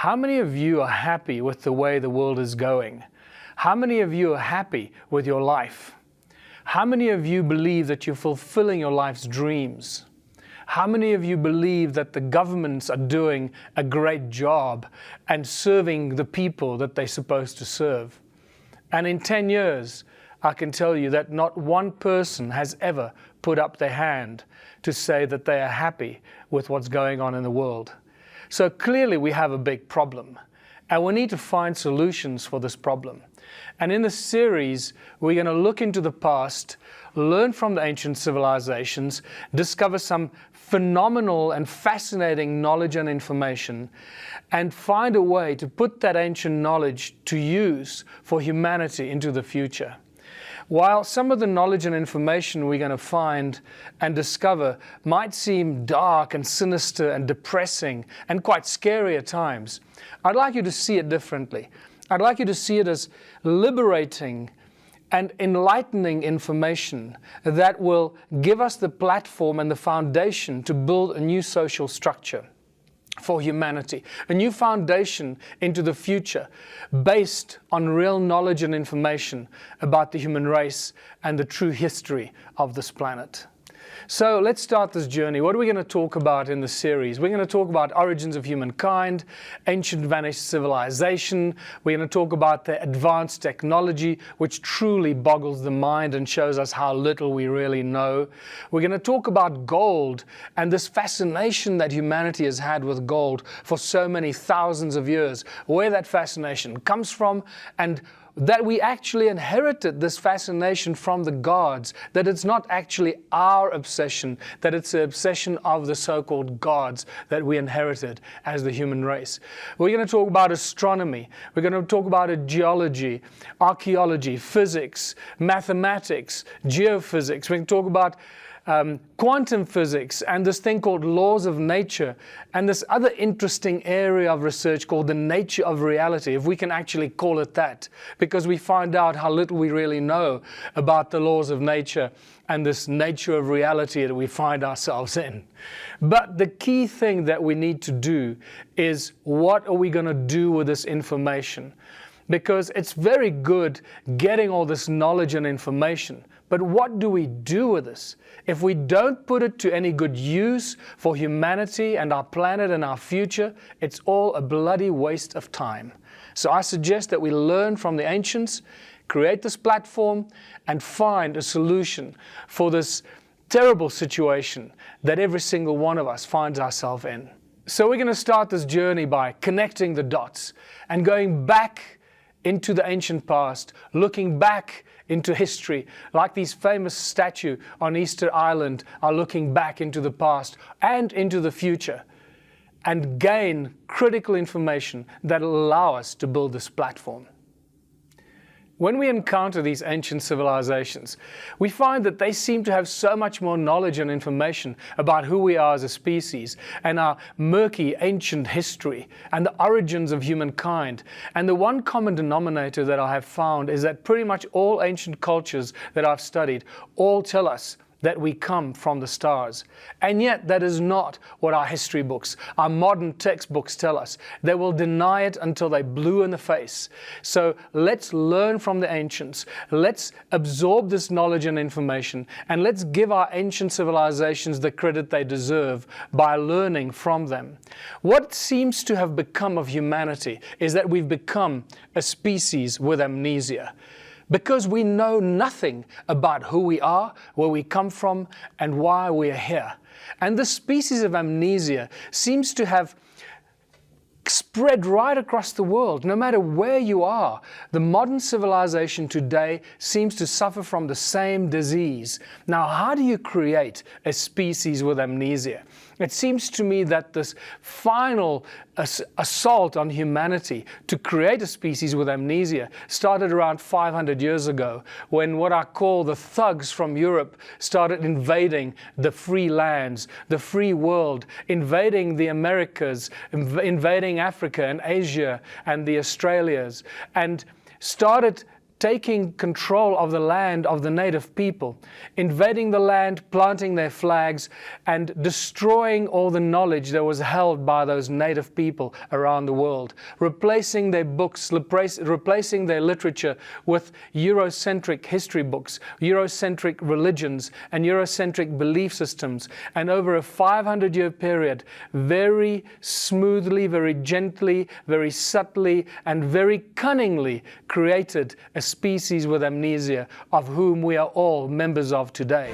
How many of you are happy with the way the world is going? How many of you are happy with your life? How many of you believe that you're fulfilling your life's dreams? How many of you believe that the governments are doing a great job and serving the people that they're supposed to serve? And in 10 years, I can tell you that not one person has ever put up their hand to say that they are happy with what's going on in the world. So clearly we have a big problem, and we need to find solutions for this problem. And in this series, we're going to look into the past, learn from the ancient civilizations, discover some phenomenal and fascinating knowledge and information, and find a way to put that ancient knowledge to use for humanity into the future. While some of the knowledge and information we're going to find and discover might seem dark and sinister and depressing and quite scary at times, I'd like you to see it differently. I'd like you to see it as liberating and enlightening information that will give us the platform and the foundation to build a new social structure for humanity, a new foundation into the future based on real knowledge and information about the human race and the true history of this planet. So let's start this journey. What are we going to talk about in the series? We're going to talk about origins of humankind, ancient vanished civilization. We're going to talk about the advanced technology, which truly boggles the mind and shows us how little we really know. We're going to talk about gold and this fascination that humanity has had with gold for so many thousands of years, where that fascination comes from, and that we actually inherited this fascination from the gods, that it's not actually our obsession, that it's the obsession of the so-called gods that we inherited as the human race. We're going to talk about astronomy, we're going to talk about geology, archaeology, physics, mathematics, geophysics. We're going to talk about quantum physics and this thing called laws of nature, and this other interesting area of research called the nature of reality, if we can actually call it that, because we find out how little we really know about the laws of nature and this nature of reality that we find ourselves in. But the key thing that we need to do is, what are we going to do with this information? Because it's very good getting all this knowledge and information, but what do we do with this? If we don't put it to any good use for humanity and our planet and our future, it's all a bloody waste of time. So I suggest that we learn from the ancients, create this platform, and find a solution for this terrible situation that every single one of us finds ourselves in. So we're going to start this journey by connecting the dots and going back into the ancient past, looking back into history, like these famous statues on Easter Island are looking back into the past and into the future, and gain critical information that will allow us to build this platform. When we encounter these ancient civilizations, we find that they seem to have so much more knowledge and information about who we are as a species and our murky ancient history and the origins of humankind. And the one common denominator that I have found is that pretty much all ancient cultures that I've studied all tell us that we come from the stars. And yet that is not what our history books, our modern textbooks tell us. They will deny it until they blue in the face. So let's learn from the ancients. Let's absorb this knowledge and information, and let's give our ancient civilizations the credit they deserve by learning from them. What seems to have become of humanity is that we've become a species with amnesia, because we know nothing about who we are, where we come from, and why we are here. And this species of amnesia seems to have spread right across the world, no matter where you are. The modern civilization today seems to suffer from the same disease. Now, how do you create a species with amnesia? It seems to me that this final assault on humanity to create a species with amnesia started around 500 years ago, when what I call the thugs from Europe started invading the free lands, the free world, invading the Americas, invading Africa and Asia and the Australias, and started taking control of the land of the native people, invading the land, planting their flags, and destroying all the knowledge that was held by those native people around the world, replacing their books, replacing their literature with Eurocentric history books, Eurocentric religions, and Eurocentric belief systems. And over a 500-year period, very smoothly, very gently, very subtly, and very cunningly created a species with amnesia, of whom we are all members of today.